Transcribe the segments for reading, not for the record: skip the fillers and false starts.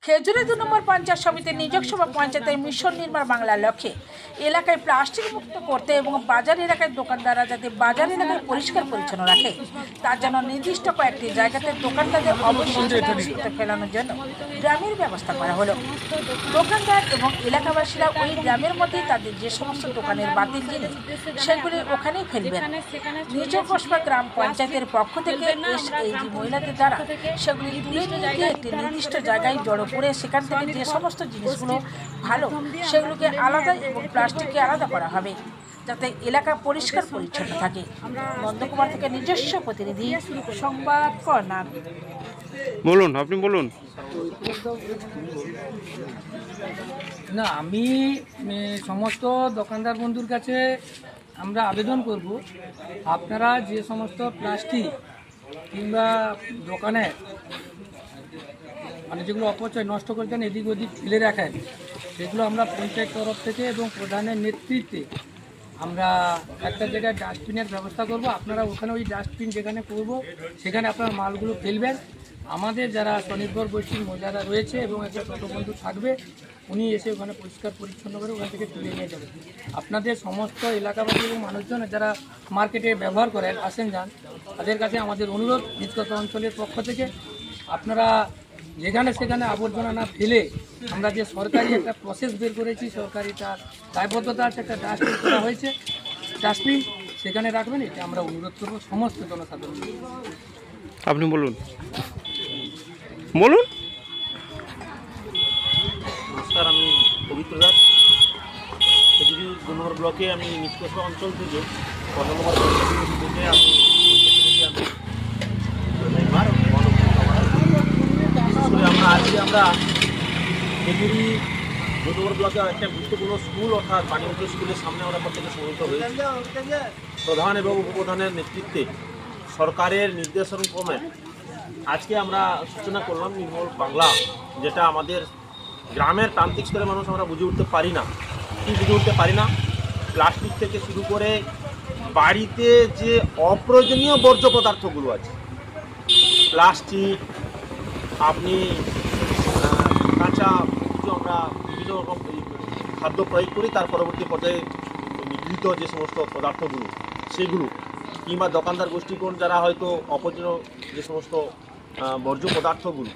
খেজুরি 2 নম্বর পঞ্চায়েত সমিতির নিজস্ব পঞ্চায়েতের মিশন নির্মাণ বাংলার লক্ষ্যে এলাকায় প্লাস্টিক মুক্ত করতে এবং বাজার এলাকায় দোকানদাররা যাতে বাজার এলাকায় পরিষ্কার পরিচ্ছন্ন রাখে তার জন্য নির্দিষ্ট কয়েকটি জায়গাতে দোকানদারদের অবশিষ্ট ফেলানোর জন্য গ্রামের ব্যবস্থা করা হলো। দোকানদার এবং এলাকাবাসীরা ওই গ্রামের মধ্যে তাদের যে সমস্ত দোকানের বাতিল জিনিস সেগুলি ওখানেই ফেলবেন। নিজ কসবা গ্রাম পঞ্চায়েতের পক্ষ থেকে এসএইচজি মহিলাদের দ্বারা সেগুলি তুলে নিয়ে গিয়ে একটি নির্দিষ্ট জায়গায় জড়ো করে সেখান থেকে যে সমস্ত জিনিসগুলো ভালো সেগুলোকে আলাদা এবং প্লাস্টিককে আলাদা করা হবে যাতে এলাকা পরিষ্কার পরিচ্ছন্ন থাকে। নন্দকুমার থেকে নিজস্ব প্রতিনিধি সংবাদ কর্নার। বলুন, আপনি বলুন। না, আমি সমস্ত দোকানদার বন্ধুর কাছে আমরা আবেদন করব, আপনারা যে সমস্ত প্লাস্টিক কিংবা দোকানে মানে যেগুলো অপচয় নষ্ট করতেন এদিক ওদিক ফেলে রাখেন সেগুলো আমরা পঞ্চায়েত তরফ থেকে এবং প্রধানের নেতৃত্বে আমরা একটা জায়গায় ডাস্টবিনের ব্যবস্থা করব। আপনারা ওখানে ওই ডাস্টবিন যেখানে করব সেখানে আপনার মালগুলো ফেলবেন। আমাদের যারা স্বনির্ভর গোষ্ঠীর মহিলারা রয়েছে এবং একটা ছোটো বন্ধু থাকবে, উনি এসে ওখানে পরিষ্কার পরিচ্ছন্ন করে ওখান থেকে তুলে নিয়ে যাবেন। আপনাদের সমস্ত এলাকাবাসী এবং মানুষজন যারা মার্কেটে ব্যবহার করেন আসেন যান তাদের কাছে আমাদের অনুরোধ, নিজ অঞ্চলের পক্ষ থেকে আপনারা যেখানে সেখানে আবর্জনা না ফেলে আমরা যে সরকারি একটা প্রসেস বের করেছি, সরকারি তার দায়বদ্ধতা আছে, একটা ডাস্টবিন করা হয়েছে, ডাস্টবিন সেখানে রাখবেন, এটা আমরা অনুরোধ করবো সমস্ত জনসাধারণ। আপনি বলুন। বলুন। নমস্কার, আমি পবিত্র দাস। খেজুরি 2 নম্বর ব্লকে আমি নিষ্কর্ষ অঞ্চল থেকে 15 নম্বর থেকে আমি আমরা খেজুরি 2 নম্বর ব্লকে একটা গুরুত্বপূর্ণ স্কুল অর্থাৎ বাণিজ্য স্কুলের সামনে আমরা প্রত্যেকে সমবেত হয়েছি। প্রধান এবং উপপ্রধানের নেতৃত্বে সরকারের নির্দেশক্রমে আজকে আমরা সূচনা করলাম নির্মল বাংলা, যেটা আমাদের গ্রামের প্রান্তিক স্তরের মানুষ আমরা বুঝে উঠতে পারি না। কি বুঝে উঠতে পারি না? প্লাস্টিক থেকে শুরু করে বাড়িতে যে অপ্রয়োজনীয় বর্জ্য পদার্থগুলো আছে, প্লাস্টিক, আপনি কাঁচা আমরা বিভিন্ন রকম খাদ্য প্রয়োগ করি, তার পরবর্তী পর্যায়ে নিগৃহীত যে সমস্ত পদার্থগুলো সেগুলো, কিংবা দোকানদার গোষ্ঠীগণ যারা হয়তো অপ্রয়োজনীয় যে সমস্ত বর্জ্য পদার্থগুলো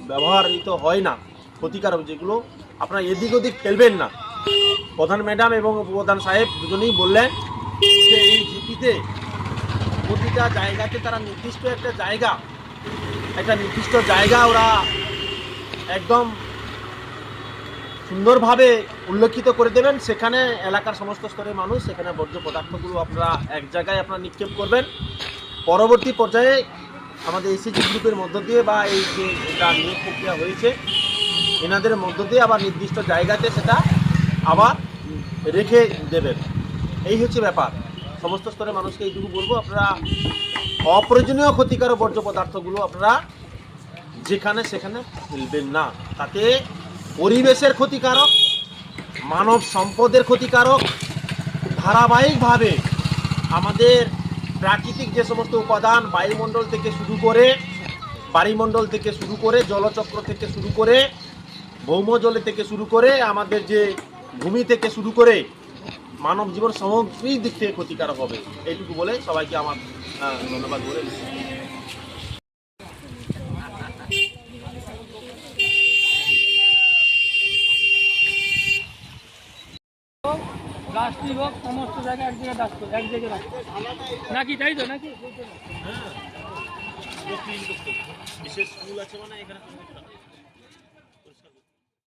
ব্যবহৃত হয় না, ক্ষতিকারক যেগুলো, আপনারা এদিক ওদিক ফেলবেন না। প্রধান ম্যাডাম এবং উপপ্রধান সাহেব দুজনেই বললেন যে এই জিপিতে প্রতিটা জায়গাতে তারা নির্দিষ্ট জায়গা ওরা একদম সুন্দরভাবে উল্লেখিত করে দেবেন। সেখানে এলাকার সমস্ত স্তরের মানুষ সেখানে বর্জ্য পদার্থগুলো আপনারা এক জায়গায় আপনারা নিক্ষেপ করবেন। পরবর্তী পর্যায়ে আমাদের এসএইচজি গ্রুপের মধ্য দিয়ে বা এই যে এটা নিয়োগ প্রক্রিয়া হয়েছে এনাদের মধ্য দিয়ে আবার নির্দিষ্ট জায়গাতে সেটা আবার রেখে দেবেন। এই হচ্ছে ব্যাপার। সমস্ত স্তরের মানুষকে এইটুকু বলবো, আপনারা অপ্রয়োজনীয় ক্ষতিকারক বর্জ্য পদার্থগুলো আপনারা যেখানে সেখানে ফেলবেন না। তাতে পরিবেশের ক্ষতিকারক, মানব সম্পদের ক্ষতিকারক, ধারাবাহিকভাবে আমাদের প্রাকৃতিক যে সমস্ত উপাদান বায়ুমণ্ডল থেকে শুরু করে জলচক্র থেকে শুরু করে ভৌমজলে থেকে শুরু করে আমাদের যে ভূমি থেকে শুরু করে মানব জীবন সমগ্র দিক থেকে ক্ষতিকারক হবে। এইটুকু বলে সবাইকে আমার ধন্যবাদ বলে প্লাস্টিক হোক সমস্ত জায়গায় এক জায়গায় রাখবো নাকি, তাই তো নাকি? বিশেষ স্কুল আছে মানে এখানে